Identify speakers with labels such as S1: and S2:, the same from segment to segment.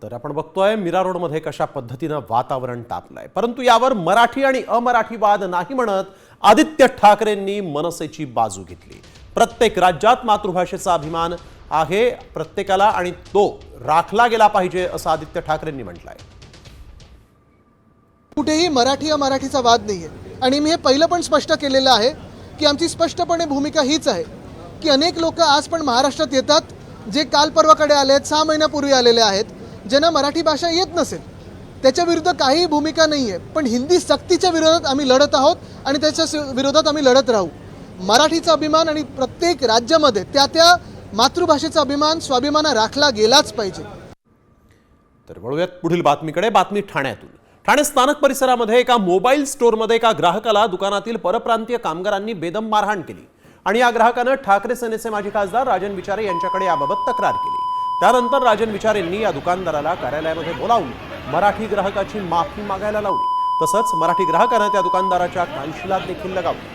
S1: तर आपण बघतोय मीरा रोडमध्ये कशा पद्धतीनं वातावरण तापलंय, परंतु यावर मराठी आणि अमराठी वाद नाही म्हणत आदित्य ठाकरेंनी मनसेची बाजू घेतली। प्रत्येक राज्यात मातृभाषेचा अभिमान आहे प्रत्येकाला आणि तो राखला गेला पाहिजे असं आदित्य ठाकरेंनी म्हटलंय।
S2: कुठेही मराठी अमराठीचा वाद नाहीये आणि मी हे पहिलं पण स्पष्ट केलेलं आहे की आमची स्पष्टपणे भूमिका हीच आहे की अनेक लोक आज पण महाराष्ट्रात येतात, जे काल परवाकडे आले आहेत, 6 महिन्यापूर्वी आलेले आहेत, ज्यांना मराठी भाषा येत नसेल, त्याच्या विरुद्ध काही भूमिका नाही आहे। पण हिंदी सक्तीच्या विरोधात आम्ही लढत आहोत आणि त्याच्या विरोधात आम्ही लढत राहू। मराठीचा अभिमान आणि प्रत्येक राज्यामध्ये त्या मातृभाषेचा अभिमान स्वाभिमान राखला गेलाच पाहिजे।
S1: तर वळूयात पुढील बातमीकडे। बातमी ठाण्यातून। ठाणे स्थानक परिसरामध्ये एका मोबाईल स्टोअरमध्ये एका ग्राहकाला दुकानातील परप्रांतीय कामगारांनी बेदम मारहाण केली आणि या ग्राहकाने ठाकरे सेनेचे माजी खासदार राजन विचारे यांच्याकडे याबाबत तक्रार केली। त्यानंतर राजन विचारेंनी या दुकानदाराला कार्यालयामध्ये बोलावून मराठी ग्राहकाची माफी मागायला लावली। तसंच मराठी ग्राहकाने त्या दुकानदाराच्या कानशिलात देखील लगावली।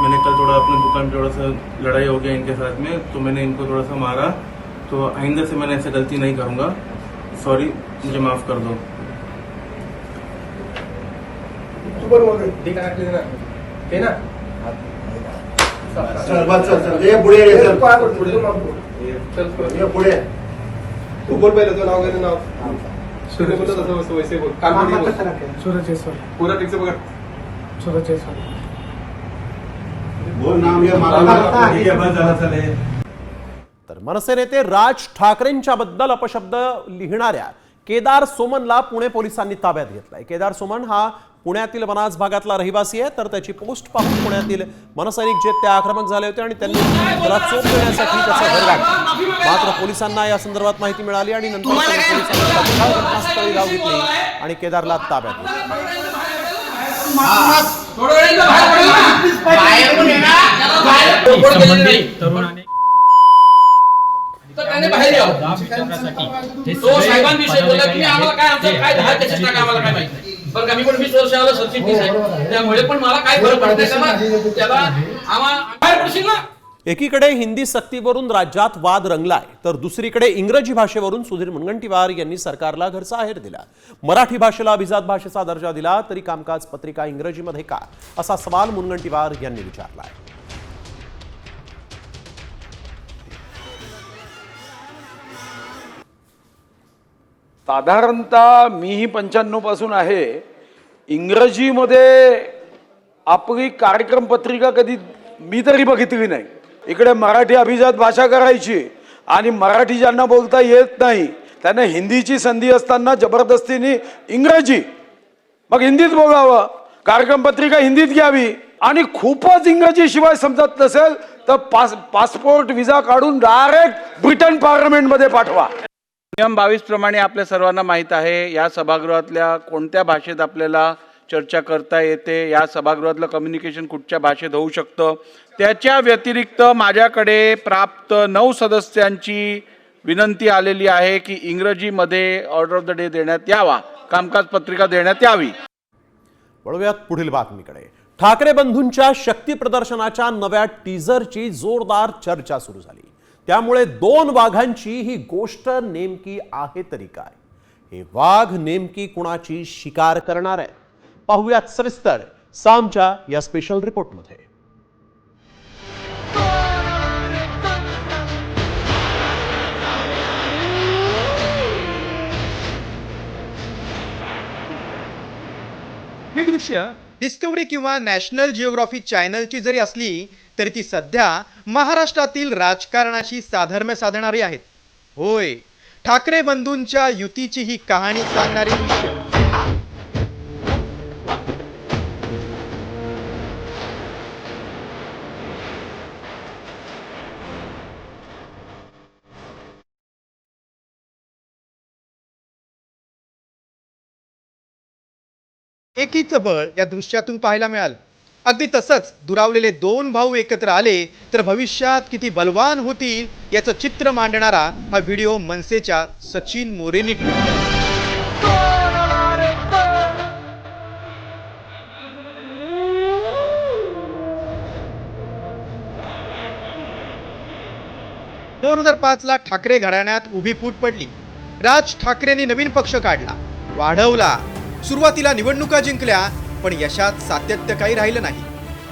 S3: मैंने कल थोड़ा अपने दुकान पे थोड़ा सा लड़ाई हो गया इनके साथ में, तो मैंने इनको थोड़ा सा मारा। तो आइंदा से मैंने ऐसे गलती नहीं करूंगा, सॉरी, मुझे माफ कर दो।
S4: तू बोल पहिले तो नाव नाव सूर्य बोलतो तसं वैसे बोल सूरज पूरा ठीक से बघा सूरज बोल नाम घे मला
S1: तर मनसे नेते राज ठाकरेंच्या बद्दल अपशब्द लिहिणाऱ्या केदार सोमनला पुणे पोलिसांनी ताब्यात घेतलाय। केदार सोमन हा पुण्यातील वनाज भागातला रहिवासी आहे। तर त्याची पोस्ट पाहून पुण्यातील मनसैनिक जे त्या आक्रमक झाले होते आणि त्यांनी त्याला चोप देण्यासाठी त्याचं घर गाठलं। मात्र पोलिसांना या संदर्भात माहिती मिळाली आणि नंतर पोलिसांनी तत्काळ घटनास्थळी धाव घेतली आणि केदारला ताब्यात घेतलं।
S5: तर त्याने बाहेर यावं। तो साहेबांविषयी बोलला की आम्हाला काय आमचं काय 10 केसेस टाका आम्हाला काय माहिती नाही, पण कमी पण 20 वर्ष आलं सरचिटणीस आहे, त्यामुळे पण मला काय फरक पडतंय त्याला आम्हाला बाहेर पडशील ना।
S1: एकीकडे हिंदी सक्तीवरून राज्यात वाद रंगलाय, तर दुसरीकडे इंग्रजी भाषेवरून सुधीर मुनगंटीवार यांनी सरकारला घरचा आहेर दिला। मराठी भाषेला अभिजात भाषेचा दर्जा दिला तरी कामकाज पत्रिका इंग्रजीमध्ये का, असा सवाल मुनगंटीवार यांनी विचारलाय।
S6: साधारणतः मीही 95 पासून आहे, इंग्रजीमध्ये आपली कार्यक्रम पत्रिका कधी मी तरी बघितली नाही। इकडे मराठी अभिजात भाषा करायची आणि मराठी ज्यांना बोलता येत नाही त्यांना हिंदीची संधी असताना जबरदस्तीने इंग्रजी, मग हिंदीत बोलावं, कार्यक्रम पत्रिका हिंदीत घ्यावी आणि खूपच इंग्रजी शिवाय समजत नसेल तर पासपोर्ट व्हिसा काढून डायरेक्ट ब्रिटन पार्लमेंटमध्ये पाठवा। नियम 22 प्रमाणे आपल्या सर्वांना माहीत आहे या सभागृहातल्या कोणत्या भाषेत आपल्याला चर्चा करता येते, या सभागृहातलं कम्युनिकेशन कुठच्या भाषेत होऊ शकतं। त्याच्या व्यतिरिक्त माझ्याकडे प्राप्त 9 सदस्यांची विनंती आलेली आहे की इंग्रजीमध्ये ऑर्डर ऑफ द डे देण्यात यावा, कामकाज पत्रिका देण्यात यावी।
S1: वळूयात पुढील बातमीकडे। ठाकरे बंधूंच्या शक्ती प्रदर्शनाच्या नव्या टीझरची जोरदार चर्चा सुरू झाली। त्यामुळे 2 वाघांची ही गोष्ट नेमकी आहे तरी काय, हे वाघ नेमकी कुणाची शिकार करणार आहे, पाहूयात सविस्तर सामच्या या स्पेशल रिपोर्टमध्ये।
S7: ही दृश्य डिस्कवरी किंवा नॅशनल जिओग्राफी चॅनलची जरी असली तरी ती सध्या महाराष्ट्रातील राजकारणाशी साधर्म्य साधणारी आहेत। होय, ठाकरे बंधूंच्या युतीची ही कहाणी सांगणारी दृश्य। एकीच बळ या दृश्यातून पाहायला मिळालं। अगदी तसंच दुरावलेले 2 भाऊ एकत्र आले तर भविष्यात किती बलवान होतील याचं चित्र मांडणारा हा व्हिडिओ मनसेच्या सचिन मोरेंनी $2005 ला ठाकरे घराण्यात उभी फूट पडली। राज ठाकरेंनी नवीन पक्ष काढला, वाढवला, सुरुवातीला निवडणुका जिंकल्या, पण यशात सातत्य काही राहिलं नाही.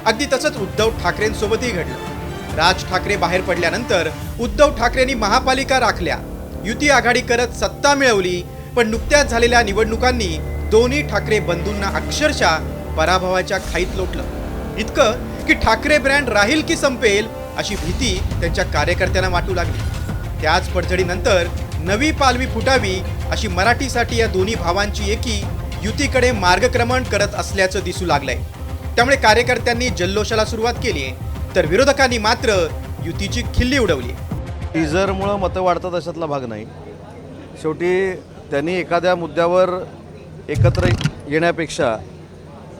S7: अगदी तसंच उद्धव ठाकरेंसोबतही घडलं. राज ठाकरे बाहेर पडल्यानंतर उद्धव ठाकरेंनी महापालिका राखल्या, युती आघाडी करत सत्ता मिळवली, पण नुकत्याच झालेल्या निवडणुकांनी दोन्ही ठाकरे बंधूंना अक्षरशः पराभवाच्या खाईत लोटलं. इतकं की ठाकरे ब्रँड राहील की संपेल अशी भीती त्यांच्या कार्यकर्त्यांना वाटू लागली. त्याच पडझडीनंतर नवी पालवी फुटावी अशी मराठीसाठी या दोन्ही भावांची एकी युतीकडे मार्गक्रमण करत असल्याचं दिसू लागलंय. त्यामुळे कार्यकर्त्यांनी जल्लोषाला सुरुवात केली, तर विरोधकांनी मात्र युतीची खिल्ली उडवली.
S8: टीजरमुळं मतं वाढतात अशातला भाग नाही. शेवटी त्यांनी एखाद्या मुद्द्यावर एकत्र येण्यापेक्षा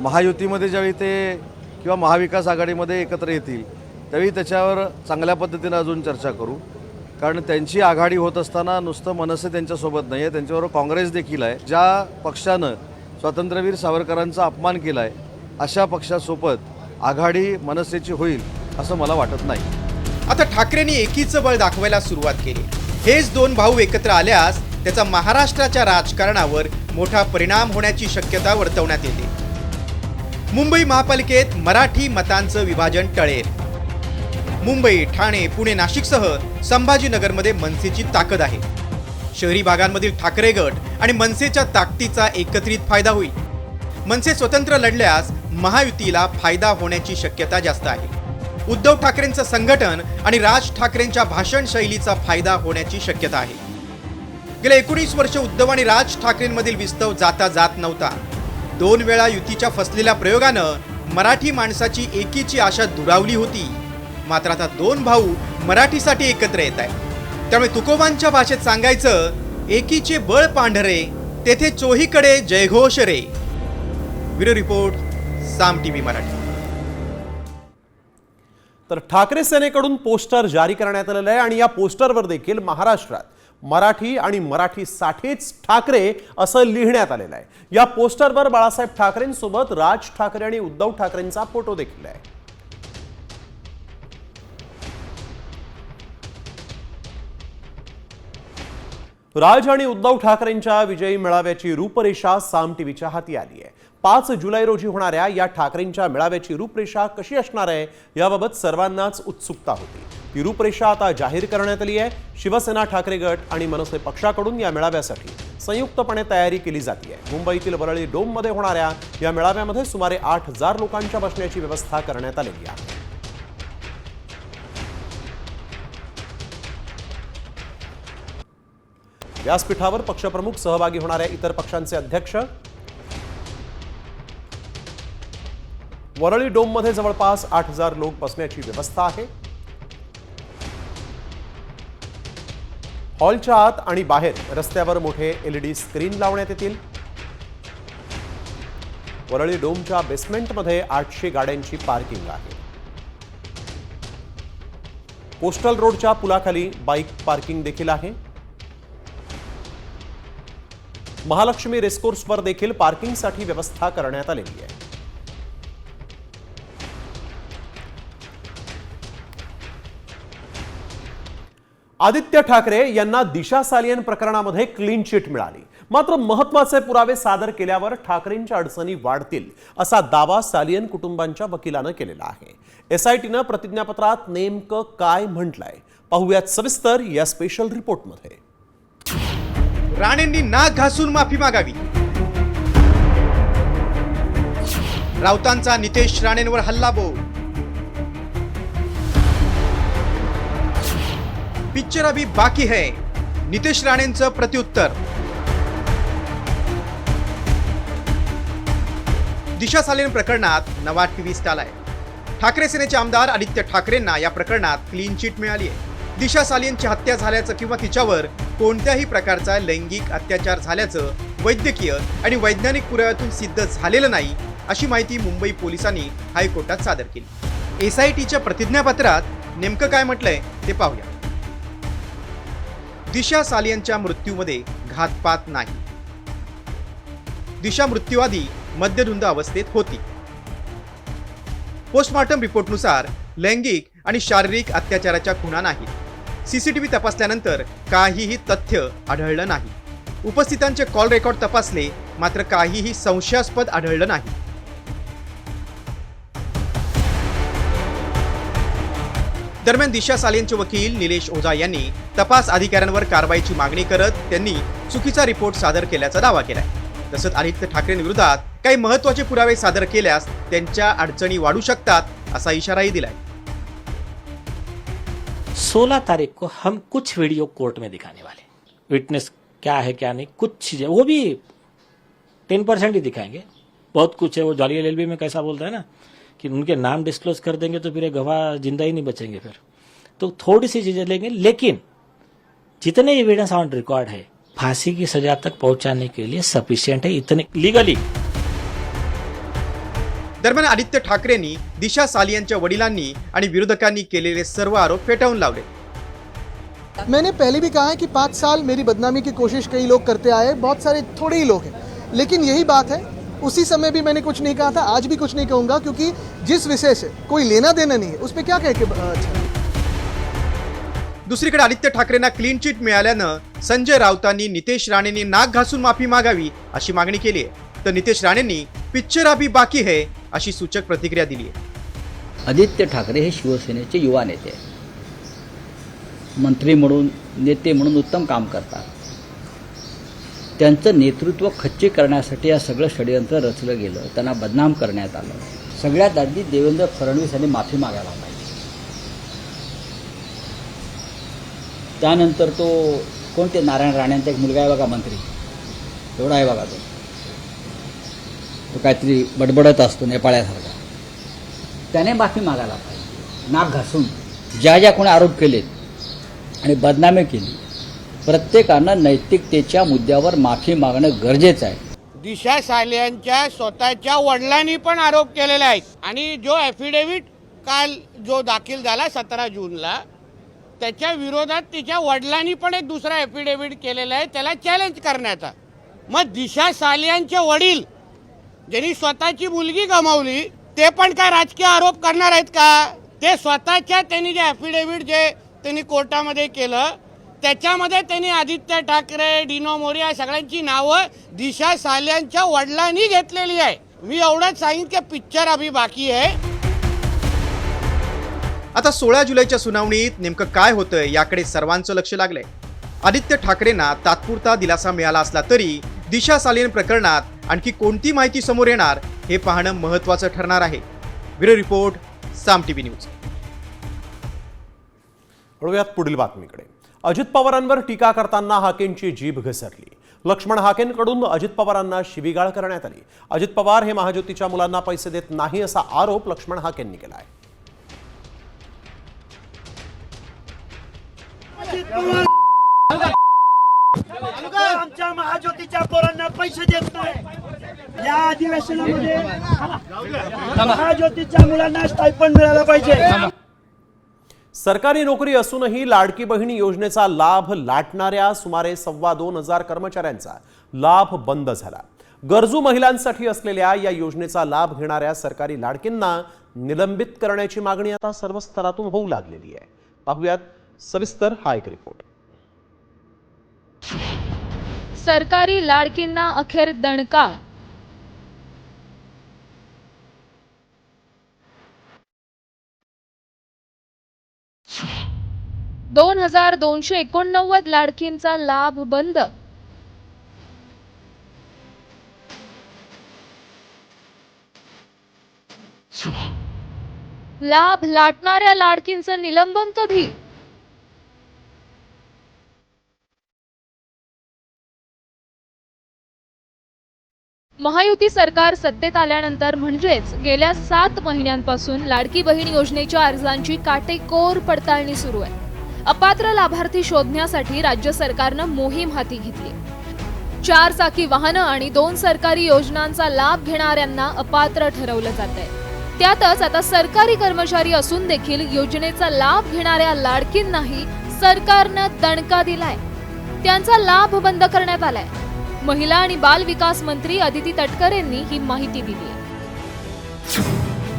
S8: महायुतीमध्ये ज्यावेळी ते किंवा महाविकास आघाडीमध्ये एकत्र येतील त्यावेळी त्याच्यावर चांगल्या पद्धतीनं अजून चर्चा करू. कारण त्यांची आघाडी होत असताना नुसतं मनसे त्यांच्यासोबत नाही आहे, त्यांच्याबरोबर काँग्रेस देखील आहे. ज्या पक्षानं स्वातंत्र्यवीर सावरकरांचा अपमान केला आहे अशा पक्षासोबत आघाडी मनसेची होईल असं मला वाटत नाही.
S7: आता ठाकरेंनी एकीचं बळ दाखवायला सुरुवात केली. हेच दोन भाऊ एकत्र आल्यास त्याचा महाराष्ट्राच्या राजकारणावर मोठा परिणाम होण्याची शक्यता वर्तवण्यात येते. मुंबई महापालिकेत मराठी मतांचं विभाजन टळेल. मुंबई, ठाणे, पुणे, नाशिकसह संभाजीनगरमध्ये मनसेची ताकद आहे. शहरी भागांमधील ठाकरे गट आणि मनसेच्या ताकदीचा एकत्रित फायदा होईल. मनसे स्वतंत्र लढल्यास महायुतीला फायदा होण्याची शक्यता जास्त आहे. उद्धव ठाकरेंचं संघटन आणि राज ठाकरेंच्या भाषण शैलीचा फायदा होण्याची शक्यता आहे. गेल्या 19 वर्ष उद्धव आणि राज ठाकरेंमधील विस्तव जाता जात नव्हता. 2 वेळा युतीच्या फसलेल्या प्रयोगानं मराठी माणसाची एकीची आशा दुरावली होती. मात्र आता दोन भाऊ मराठीसाठी एकत्र येत आहेत. त्यामुळे तुकोबांच्या भाषेत सांगायचं, एकीचे बळ पांढरे तेथे चोहीकडे जयघोष रे. ब्युरो रिपोर्ट, साम टीव्ही मराठी.
S1: तर ठाकरे सेनेकडून पोस्टर जारी करण्यात आलेलं आहे आणि या पोस्टरवर देखील महाराष्ट्रात मराठी आणि मराठीसाठीच ठाकरे असं लिहिण्यात आलेलं आहे. या पोस्टरवर बाळासाहेब ठाकरेंसोबत राज ठाकरे आणि उद्धव ठाकरेंचा फोटो देखील आहे. राज आणि उद्धव ठाकरेंच्या विजयी मेळाव्याची रूपरेषा साम टीव्हीच्या हाती आली आहे. 5 जुलै रोजी होणाऱ्या या ठाकरेंच्या मेळाव्याची रूपरेषा कशी असणार आहे याबाबत सर्वांनाच उत्सुकता होती. ती रूपरेषा आता जाहीर करण्यात आली आहे. शिवसेना, ठाकरे गट आणि मनसे पक्षाकडून या मेळाव्यासाठी संयुक्तपणे तयारी केली जाते आहे. मुंबईतील वरळी डोममध्ये होणाऱ्या या मेळाव्यामध्ये सुमारे 8,000 लोकांच्या बसण्याची व्यवस्था करण्यात आलेली आहे. व्यासपीठावर पक्षप्रमुख, सहभागी होणाऱ्या इतर पक्षांचे अध्यक्ष. वरळी डोममध्ये जवळपास 8,000 लोक बसण्याची व्यवस्था आहे. हॉलच्या आत आणि बाहेर रस्त्यावर मोठे LED स्क्रीन लावण्यात येतील. वरळी डोमच्या बेसमेंटमध्ये 800 गाड्यांची पार्किंग आहे. कोस्टल रोडच्या पुलाखाली बाईक पार्किंग देखील आहे. महालक्ष्मी रेसकोर्सवर देखील पार्किंगसाठी व्यवस्था करण्यात आलेली आहे. आदित्य ठाकरे यांना दिशा सालियन प्रकरणामध्ये क्लीन चिट मिळाली. मात्र महत्त्वाचे पुरावे सादर केल्यावर ठाकरेंच्या अडचणी वाढतील असा दावा सालियन कुटुंबांच्या वकिलानं केलेला आहे. SITनं प्रतिज्ञापत्रात नेमकं काय म्हटलंय पाहूयात सविस्तर या स्पेशल रिपोर्टमध्ये.
S7: राणेंनी नाक घासून माफी मागावी. राऊतांचा नितेश राणेंवर हल्लाबोल. पिक्चर अभी बाकी है, नितेश राणेंचं प्रत्युत्तर. दिशा सालियन प्रकरणात नवा ट्विस्ट आलाय. ठाकरे सेनेचे आमदार आदित्य ठाकरेंना या प्रकरणात क्लीन चिट मिळाली आहे. दिशा सालियनची हत्या झाल्याचं किंवा तिच्यावर कोणत्याही प्रकारचा लैंगिक अत्याचार झाल्याचं वैद्यकीय आणि वैज्ञानिक पुराव्यातून सिद्ध झालेलं नाही अशी माहिती मुंबई पोलिसांनी हायकोर्टात सादर केली. SITच्या प्रतिज्ञापत्रात नेमकं काय म्हटलंय ते पाहूया. दिशा सालियनच्या मृत्यूमध्ये घातपात नाही. दिशा मृत्यूआधी मद्यधुंद अवस्थेत होती. पोस्टमॉर्टम रिपोर्टनुसार लैंगिक आणि शारीरिक अत्याचाराच्या खुणा नाहीत. सीसीटीव्ही तपासल्यानंतर काहीही तथ्य आढळलं नाही. उपस्थितांचे कॉल रेकॉर्ड तपासले मात्र काहीही संशयास्पद आढळलं नाही. दरम्यान दिशा सालेंचे वकील निलेश ओझा यांनी तपास अधिकाऱ्यांवर कारवाईची मागणी करत त्यांनी चुकीचा रिपोर्ट सादर केल्याचा दावा केलाय. तसंच आदित्य ठाकरेंविरोधात काही महत्त्वाचे पुरावे सादर केल्यास त्यांच्या अडचणी वाढू शकतात असा इशाराही दिलाय.
S9: 16 तारीख को हम कुछ वीडियो कोर्ट में दिखाने वाले, विटनेस क्या है क्या नहीं, कुछ चीजें वो भी 10% ही दिखाएंगे. बहुत कुछ है. वो जॉली एलएलबी में कैसा बोलता है ना कि उनके नाम डिस्क्लोज कर देंगे तो फिर ये गवाह जिंदा ही नहीं बचेंगे. फिर तो थोड़ी सी चीजें लेंगे, लेकिन जितने एविडेंस ऑन रिकॉर्ड है फांसी की सजा तक पहुंचाने के लिए सफिशिएंट है, इतने लीगली.
S7: दरम्यान आदित्य ठाकरेंनी दिशा सालियांच्या वडिलांनी आणि विरोधकांनी केलेले सर्व आरोप फेटाळून लावले.
S2: मैंने पहले भी कहा है कि 5 साल मेरी बदनामी की कोशिश कई लोग करते आए, बहुत सारे थोड़े ही लोग हैं, लेकिन यही बात है. उसी समय भी मैंने कुछ नहीं कहा था, आज भी कुछ नहीं कहूंगा, क्योंकि जिस विषय से कोई लेना देना नहीं है उस पर क्या कह के.
S7: दुसरीकडे आदित्य ठाकरेंना क्लीन चिट मिळाल्यानं संजय राऊतांनी नितेश राणेंनी नाक घासून माफी मागावी अशी मागणी केली आहे. तर नितेश राणेंनी पिक्चर अभी बाकी है अशी सूचक प्रतिक्रिया दिली आहे.
S10: आदित्य ठाकरे हे शिवसेनेचे युवा नेते आहेत. मंत्री म्हणून नेते म्हणून उत्तम काम करतात. त्यांचं नेतृत्व खच्ची करण्यासाठी या सगळं षडयंत्र रचलं गेलं, त्यांना बदनाम करण्यात आलं. सगळ्यात आधी देवेंद्र फडणवीस यांनी माफी मागायला पाहिजे. त्यानंतर तो कोणते नारायण राणेंचा एक मुलगा आहे बघा मंत्री, एवढा आहे बघा तो काहीतरी बडबडत असतो नेपाळ्यासारखा, त्याने माफी मागायला पाहिजे. नाक घासून ज्या ज्या कोणी आरोप केलेत आणि बदनामी केली, प्रत्येकानं नैतिकतेच्या मुद्द्यावर माफी मागणं गरजेचं आहे.
S11: दिशा सालियांच्या स्वतःच्या वडिलांनी पण आरोप केलेले आहेत आणि जो ॲफिडेव्हिट काल जो दाखल झाला 17 जूनला, त्याच्या विरोधात तिच्या वडिलांनी पण एक दुसरा ॲफिडेव्हिट केलेला आहे, त्याला चॅलेंज करण्याचा. मग दिशा सालियांचे वडील ज्यांनी स्वतःची मुलगी गमावली ते पण काय राजकीय आरोप करणार आहेत का? ते स्वतःच्या त्यांनी जे ॲफिडेव्हिट जे त्यांनी कोर्टामध्ये केलं त्याच्यामध्ये त्यांनी आदित्य ठाकरे, डिनो मोरे या सगळ्यांची नावं दिशा सालियांच्या वडिलांनी घेतलेली आहे. मी एवढंच सांगितलं की पिक्चर अभी बाकी आहे.
S7: आता 16 जुलैच्या सुनावणीत नेमकं काय होतंय याकडे सर्वांचं लक्ष लागलंय. आदित्य ठाकरेंना तात्पुरता दिलासा मिळाला असला तरी दिशा सालियन प्रकरणात आणखी कोणती माहिती समोर येणार हे पाहणं महत्त्वाचं ठरणार आहे. ब्युरो रिपोर्ट, साम टीव्ही न्यूज.
S1: वळूयात पुढील बातमीकडे. अजित पवारांवर टीका करताना हाकेंची जीभ घसरली. लक्ष्मण हाकेंकडून अजित पवारांना शिवीगाळ करण्यात आली. अजित पवार हे महाज्योतीच्या मुलांना पैसे देत नाही असा आरोप लक्ष्मण हाकेंनी केला आहे.
S12: आमच्या महाज्योतीच्या पोरांना पैसे देत नाही. या अधिवेशनामध्ये महाज्योतीच्या मुलांना स्टायपंड मिळाला पाहिजे.
S1: सरकारी नोकरी असूनही लाडकी बहीण योजनेचा लाभ लाटणाऱ्या सुमारे 2,25,000 कर्मचाऱ्यांचा लाभ बंद झाला. गरजू महिलांसाठी असलेल्या या योजनेचा लाभ घेणाऱ्या सरकारी लाडकींना निलंबित करण्याची मागणी आता सर्व स्तरातून होऊ लागलेली आहे. पाहूयात सविस्तर हा एक रिपोर्ट.
S13: सरकारी लाडकींना अखेर दणका. $2,289 लाडकींचा लाभ बंद. लाभ लाटणाऱ्या लाडकींचं निलंबन कधी? महायुती सरकार सत्तेत आल्यानंतर म्हणजेच गेल्या 7 महिन्यांपासून लाडकी बहीण योजनेच्या अर्जांची काटेकोर पडताळणी सुरू आहे. अपात्र लाभार्थी शोधण्यासाठी राज्य सरकारनं मोहीम हाती घेतली. 4 चाकी वाहनं आणि 2 सरकारी योजनांचा लाभ घेणाऱ्यांना अपात्र ठरवलं जात आहे. त्यातच आता सरकारी कर्मचारी असून देखील योजनेचा लाभ घेणाऱ्या लाडकींनाही सरकारनं दणका दिलाय. त्यांचा लाभ बंद करण्यात आलाय. महिला आणि बाल विकास मंत्री अदिती तटकरे यांनी ही माहिती दिली.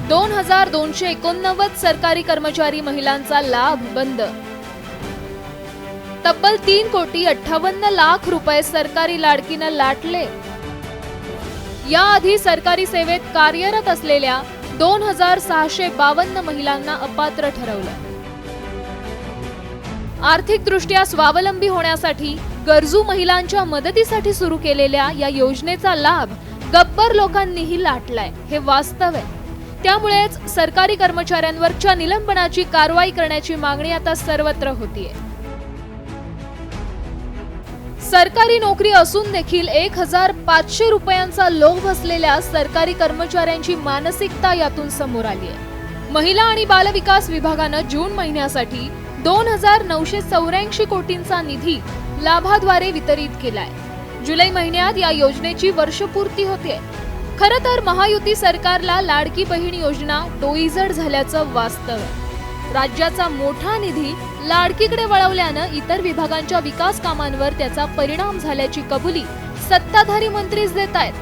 S13: 2,289 सरकारी कर्मचारी महिलांचा लाभ बंद. तब्बल 3,58,00,000 रुपये सरकारी लाडकीनं लाटले. याआधी सरकारी सेवेत कार्यरत असलेल्या 2,652 महिलांना अपात्र ठरवलं. आर्थिकदृष्ट्या स्वावलंबी होण्यासाठी गरजू महिलांच्या मदतीसाठी सुरू केलेल्या या योजनेचा लाभ गब्बर लोकांनीही लाटलाय, हे वास्तव आहे. त्यामुळेच सरकारी कर्मचाऱ्यांवरच्या निलंबनाची कारवाई करण्याची मागणी आता सर्वत्र होतीये. सरकारी नोकरी असून देखील 1,500 रुपयांचा लोभ असलेल्या सरकारी कर्मचाऱ्यांची मानसिकता यातून समोर आली आहे. महिला आणि बालविकास विभागानं जून महिन्यासाठी 2,984 कोटींचा निधी लाभाद्वारे वितरित केलाय. जुलै महिन्यात या योजनेची वर्षपूर्ती होते. खरं तर महायुती सरकारला लाडकी बहीण योजना डोईजड झाल्याचं वास्तव आहे. राज्याचा मोठा निधी लाडकीकडे वळवल्यानं इतर विभागांच्या विकास कामांवर त्याचा परिणाम झाल्याची कबुली सत्ताधारी मंत्रीच देत आहेत.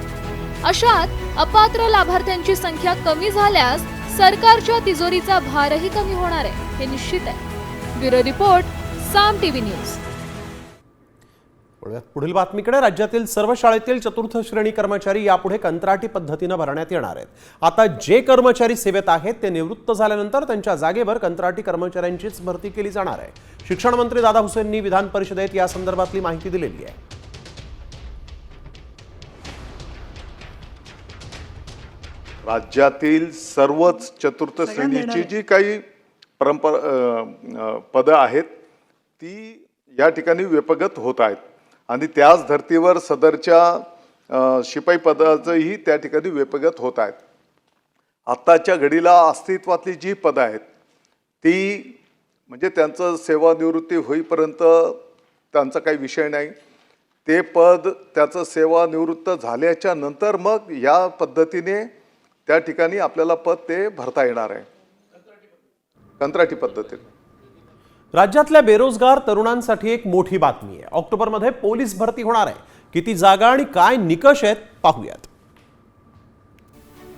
S13: अशात अपात्र लाभार्थ्यांची संख्या कमी झाल्यास सरकारच्या तिजोरीचा भारही कमी होणार आहे, हे निश्चित आहे. ब्युरो रिपोर्ट, साम टीव्ही न्यूज.
S1: पुढील बातमीकडे. राज्यातील सर्व शाळेतील चतुर्थ श्रेणी कर्मचारी यापुढे कंत्राटी पद्धतीनं भरण्यात येणार आहेत. आता जे कर्मचारी सेवेत आहेत ते निवृत्त झाल्यानंतर त्यांच्या जागेवर कंत्राटी कर्मचाऱ्यांचीच भरती केली जाणार आहे. शिक्षण मंत्री दादा भुसेंनी विधान परिषदेत या संदर्भातली माहिती दिलेली आहे.
S14: राज्यातील सर्वच चतुर्थ श्रेणीची जी काही पदं आहेत ती या ठिकाणी व्यपगत होत आहेत आणि त्याच धर्तीवर सदरच्या शिपाई पदाचंही त्या ठिकाणी व्यपगत होत आहेत. आत्ताच्या घडीला अस्तित्वातली जी पदं आहेत ती म्हणजे त्यांचं सेवानिवृत्ती होईपर्यंत त्यांचा काही विषय नाही. ते पद त्याचं सेवानिवृत्त झाल्याच्या नंतर मग या पद्धतीने त्या ठिकाणी आपल्याला पद ते भरता येणार आहे कंत्राटी पद्धतीने.
S1: राज्यातल्या बेरोजगार तरुणांसाठी एक मोठी बातमी आहे. ऑक्टोबरमध्ये पोलीस भरती होणार आहे. किती जागा आणि काय निकष आहेत पाहूयात.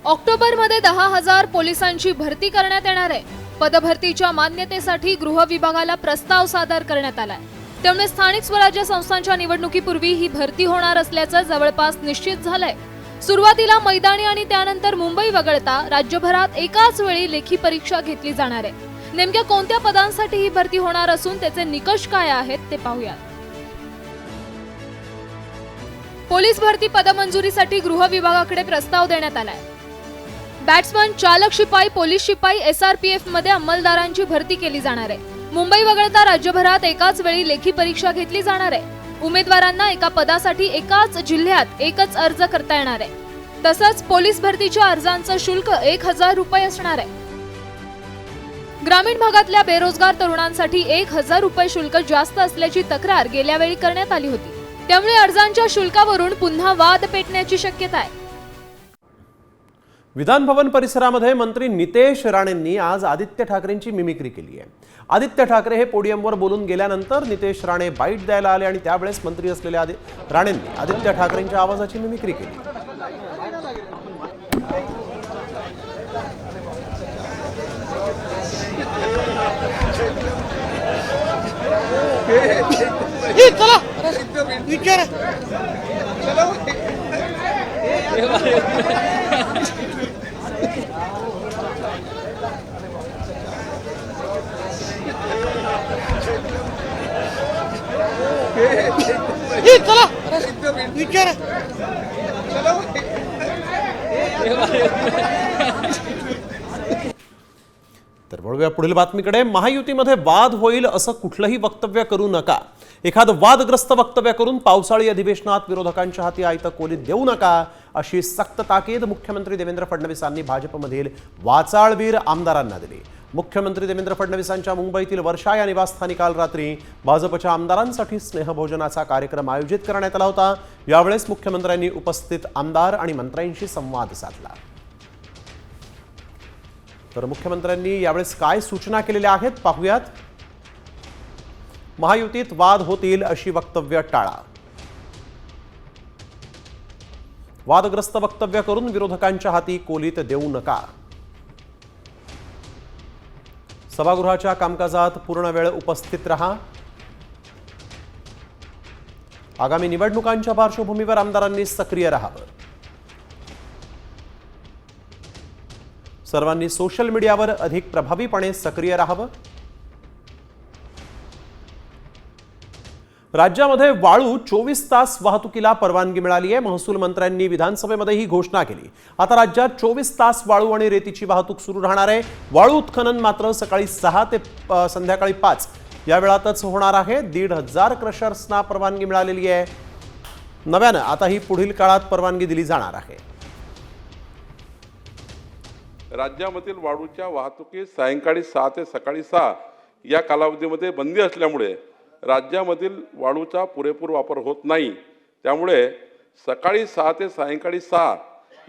S13: ऑक्टोबरमध्ये 10,000 पोलिसांची भरती करण्यात येणार आहे. पदभरतीच्या मान्यतेसाठी गृह विभागाला प्रस्ताव सादर करण्यात आलाय. त्यामुळे स्थानिक स्वराज्य संस्थांच्या निवडणुकीपूर्वी ही भरती होणार असल्याचं जवळपास निश्चित झालंय. सुरुवातीला मैदानी आणि त्यानंतर मुंबई वगळता राज्यभरात एकाच वेळी लेखी परीक्षा घेतली जाणार आहे. नेमक्या कोणत्या पदांसाठी ही भरती होणार असून त्याचे निकष काय आहेत ते पाहूया. पोलीस भरती पदमंजुरीसाठी गृह विभागाकडे प्रस्ताव देण्यात आलाय. बॅट्समन, चालक शिपाई, पोलीस शिपाई, SRPF मध्ये अंमलदारांची भरती केली जाणार आहे. मुंबई वगळता राज्यभरात एकाच वेळी लेखी परीक्षा घेतली जाणार आहे. उमेदवारांना एका पदासाठी एकाच जिल्ह्यात एकच अर्ज करता येणार आहे. तसंच पोलीस भरतीच्या अर्जांचं शुल्क 1,000 रुपये असणार आहे. ग्रामीण भागातल्या बेरोजगार तरुणांसाठी 1,000 रुपये शुल्क जास्त असल्याची तक्रार गेल्या वेळी करण्यात आली होती. त्यामुळे अर्जांच्या शुल्कावरून पुन्हा वाद पेटण्याची शक्यता आहे.
S1: विधान भवन परिसरामध्ये मंत्री नितेश राणेंनी आज आदित्य ठाकरेंची मिमिक्री केली आहे. आदित्य ठाकरे हे पोडियमवर बोलून गेल्यानंतर नितेश राणे बाईट द्यायला आले आणि त्यावेळेस मंत्री असलेल्या राणेंनी आदित्य ठाकरेंच्या आवाजाची मिमिक्री केली. तर वळूया पुढील बातमीकडे. महायुतीमध्ये वाद होईल असं कुठलंही वक्तव्य करू नका. एखादं वादग्रस्त वक्तव्य करून पावसाळी अधिवेशनात विरोधकांच्या हाती आयतं कोलीत देऊ नका, अशी सक्त ताकीद मुख्यमंत्री देवेंद्र फडणवीसांनी भाजपमधील वाचाळवीर आमदारांना दिली. मुख्यमंत्री देवेंद्र फडणवीसांच्या मुंबईतील वर्षा या निवासस्थानी काल रात्री भाजपच्या आमदारांसाठी स्नेहभोजनाचा कार्यक्रम आयोजित करण्यात आला होता. यावेळेस मुख्यमंत्र्यांनी उपस्थित आमदार आणि मंत्र्यांशी संवाद साधला. तर मुख्यमंत्र्यांनी यावेळेस काय सूचना केलेल्या आहेत पाहूयात. महायुतीत वाद होतील अशी वक्तव्य टाळा. वादग्रस्त वक्तव्य करून विरोधकांच्या हाती कोलीत देऊ नका. सभागृहाच्या कामकाजात पूर्ण वेळ उपस्थित रहा. आगामी निवडणुकांच्या पार्श्वभूमीवर आमदारांनी सक्रिय राहावं. सर्वांनी सोशल मीडियावर अधिक प्रभावीपणे सक्रिय राहावं. राज्यामध्ये वाळू 24 तास वाहतुकीला परवानगी मिळाली आहे. महसूल मंत्र्यांनी विधानसभेमध्ये ही घोषणा केली. आता राज्यात 24 तास वाळू आणि रेतीची वाहतूक सुरू राहणार आहे. वाळू उत्खनन मात्र सकाळी 6 ते संध्याकाळी 5 या वेळातच होणार आहे. 1,500 क्रशर्सना परवानगी मिळालेली आहे. नव्यानं आता ही पुढील काळात परवानगी दिली जाणार आहे.
S15: राज्यामधील वाळूच्या वाहतुकीस सायंकाळी 6 ते सकाळी 6 या कालावधीमध्ये बंदी असल्यामुळे राज्यामधील वाळूचा पुरेपूर वापर होत नाही. त्यामुळे सकाळी 6 ते सायंकाळी 6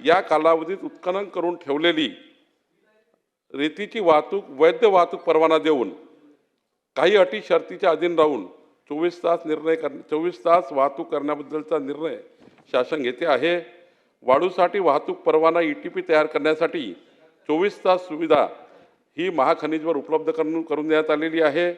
S15: या कालावधीत उत्खनन करून ठेवलेली रेतीची वाहतूक वैध वाहतूक परवाना देऊन काही अटी शर्तीच्या अधीन राहून 24 तास वाहतूक करण्याबद्दलचा निर्णय शासन घेते आहे. वाळूसाठी वाहतूक परवाना ETP तयार करण्यासाठी 24 तास सुविधा ही महाखनिजवर उपलब्ध करून देण्यात आलेली आहे.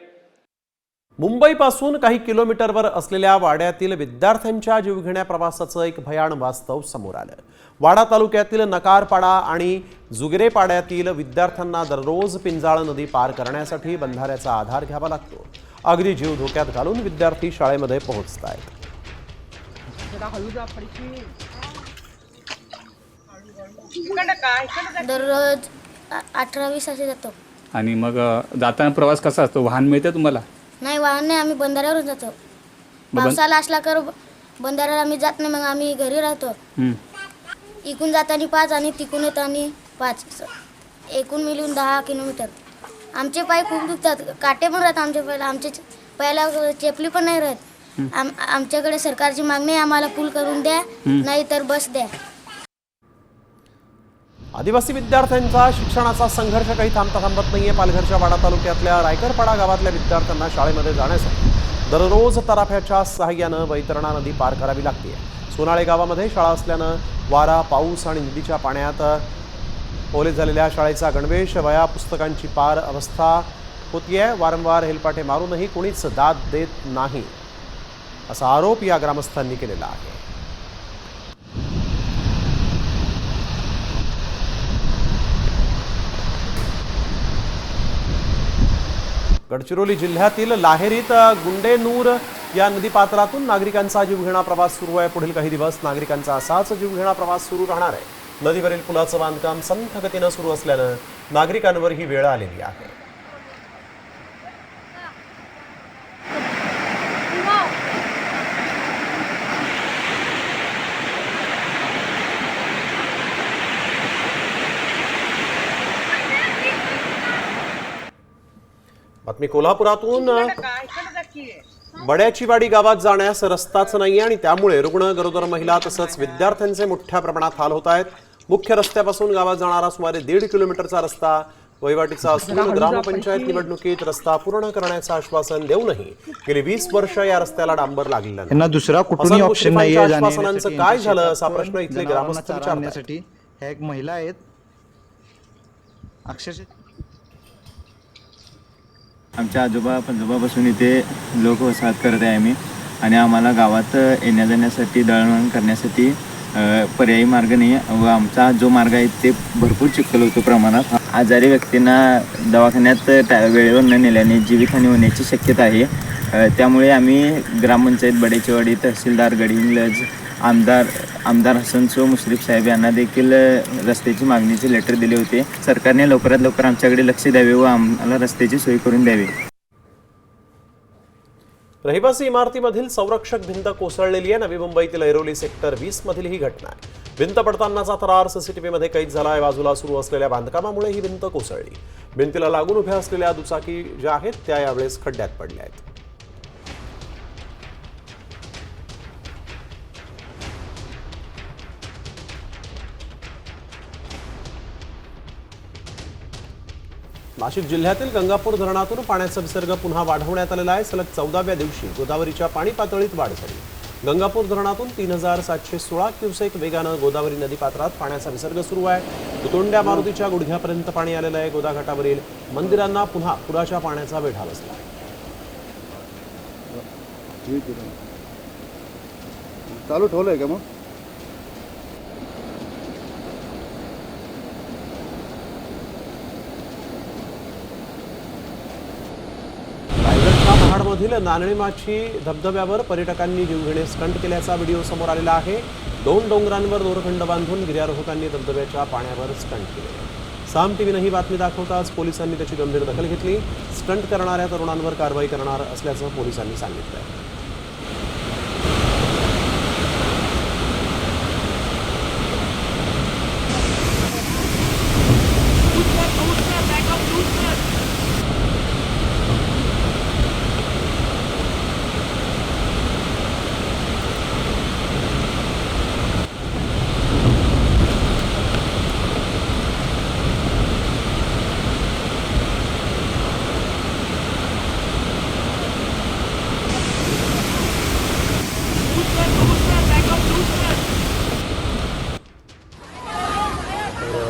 S1: मुंबईपासून काही किलोमीटरवर असलेल्या वाड्यातील विद्यार्थ्यांच्या जीवघेण्या प्रवासाचं एक भयान वास्तव समोर आलं. वाडा तालुक्यातील नकारपाडा आणि जुगरेपाड्यातील विद्यार्थ्यांना दररोज पिंजाळ नदी पार करण्यासाठी बंधाऱ्याचा आधार घ्यावा लागतो. अगदी जीव धोक्यात घालून विद्यार्थी शाळेमध्ये पोहोचतायत.
S16: दररोज 18-20 असे जातो.
S17: आणि मग जाताना प्रवास कसा असतो? वाहन मिळते तुम्हाला?
S16: नाही, वाहन नाही, आम्ही बंधाऱ्यावरून जातो. पावसाला असला कर बंधाऱ्याला आम्ही जात नाही, मग आम्ही घरी राहतो. इकून जाताना 5 आणि तिकून येताना 5, एकूण मिळून 10 किलोमीटर. आमचे पाय खूप दुखतात, काटे पण राहतात आमच्या पायाला. आमचे पायाला चेपली पण नाही राहत. आमच्याकडे सरकारची मागणी आहे, आम्हाला पूल करून द्या, नाही तर बस द्या.
S1: आदिवासी विद्यार्थ्यांचा शिक्षणाचा संघर्ष काही थांबता थांबत नाहीये. पालघरच्या वाडा तालुक्यातल्या रायकरपाडा गावातल्या विद्यार्थ्यांना शाळेमध्ये जाण्यासाठी दररोज तराफ्याच्या सहाय्यानं वैतरणा नदी पार करावी लागते. सोनाळे गावामध्ये शाळा असल्यानं वारा, पाऊस आणि नदीच्या पाण्यात ओले झालेल्या शाळेचा गणवेश, वया, पुस्तकांची पार अवस्था होतीये. वारंवार हेलपाटे मारूनही कोणीच दाद देत नाही असा आरोप या ग्रामस्थांनी केलेला आहे. गडचिरोली जिल्ह्यातील लाहेरीत गुंडेनूर या नदीपात्रातून नागरिकांचा जीवघेणा प्रवास सुरू आहे. पुढील काही दिवस नागरिकांचा असाच जीवघेणा प्रवास सुरू राहणार आहे. नदीवरील पुलाचं बांधकाम संथ गतीनं सुरू असल्यानं नागरिकांवर ही वेळ आलेली आहे. बातमी कोल्हापुरातून. बड्याचीवाडी गावात जाण्यास रस्ताच नाहीये आणि त्यामुळे रुग्ण, गरोदर महिला तसंच विद्यार्थ्यांचे मोठ्या प्रमाणात हाल होत आहेत. मुख्य रस्त्यापासून गावात जाणारा सुमारे 1.5 किलोमीटरचा रस्ता वहिवाटीचा असून ग्रामपंचायत निवडणुकीत रस्ता पूर्ण करण्याचं आश्वासन देऊनही गेली 20 वर्ष या रस्त्याला डांबर लागलेला नाही.
S18: दुसरा कुठलाही ऑप्शन नाही.
S1: आश्वासनांचं काय झालं असा प्रश्न इथले ग्रामस्थ विचारतात.
S18: ह्या एक महिला आहेत, अक्षरशः
S19: आमच्या आजोबा पंजोबापासून इथे लोक वसाहत करत आहे आम्ही. आणि आम्हाला गावात येण्या जाण्यासाठी, दळणवळण करण्यासाठी पर्यायी मार्ग नाही आहे व आमचा जो मार्ग आहे ते भरपूर चिखल होतो प्रमाणात. आजारी व्यक्तींना दवाखान्यात वेळेवर न नेल्याने जीवितहानी होण्याची शक्यता आहे. त्यामुळे आम्ही ग्रामपंचायत बडेचीवाडी, तहसीलदार गडिंग्लज, आमदार हसन सो मुश्रीफ साहेब यांना देखील रस्त्याची मागणीचे लेटर दिले होते. सरकारने लवकरात लवकर आमच्याकडे लक्ष द्यावे व आम्हाला रस्त्याची सोय करून द्यावी.
S1: रहिवासी इमारतीमधील संरक्षक भिंत कोसळलेली आहे. नवी मुंबईतील ऐरोली सेक्टर 20 मधील ही घटना आहे. भिंत पडतानाचा थरार सीसीटीव्हीमध्ये कैद झाला आहे. बाजूला सुरू असलेल्या बांधकामामुळे ही भिंत कोसळली. भिंतीला लागून उभ्या असलेल्या दुचाकी ज्या आहेत त्या यावेळेस खड्ड्यात पडल्या आहेत. नाशिक जिल्ह्यातील गंगापूर धरणातून पाण्याचा विसर्ग पुन्हा वाढवण्यात आलेला आहे. सलग 14व्या दिवशी गोदावरीच्या पाणी पातळीत वाढ झाली. गंगापूर धरणातून 3716 क्युसेक वेगानं गोदावरी नदीपात्रात पाण्याचा विसर्ग सुरू आहे. उतोंड्या मारुतीच्या गुडघ्यापर्यंत पाणी आलेलं आहे. गोदाघाटावरील मंदिरांना पुन्हा पुराच्या पाण्याचा वेढा बसला.
S8: चालू ठेवलंय का मग?
S1: रायगडच्या महाडमधील नानळीमाची धबधब्यावर पर्यटकांनी जीवघेणे स्टंट केल्याचा व्हिडिओ समोर आलेला आहे. 2 डोंगरांवर दोरखंड बांधून गिर्यारोहकांनी धबधब्याच्या पाण्यावर स्टंट केले. साम टीव्हीनं ही बातमी दाखवताच पोलिसांनी त्याची गंभीर दखल घेतली. स्टंट करणाऱ्या तरुणांवर कारवाई करणार असल्याचं पोलिसांनी सांगितलं.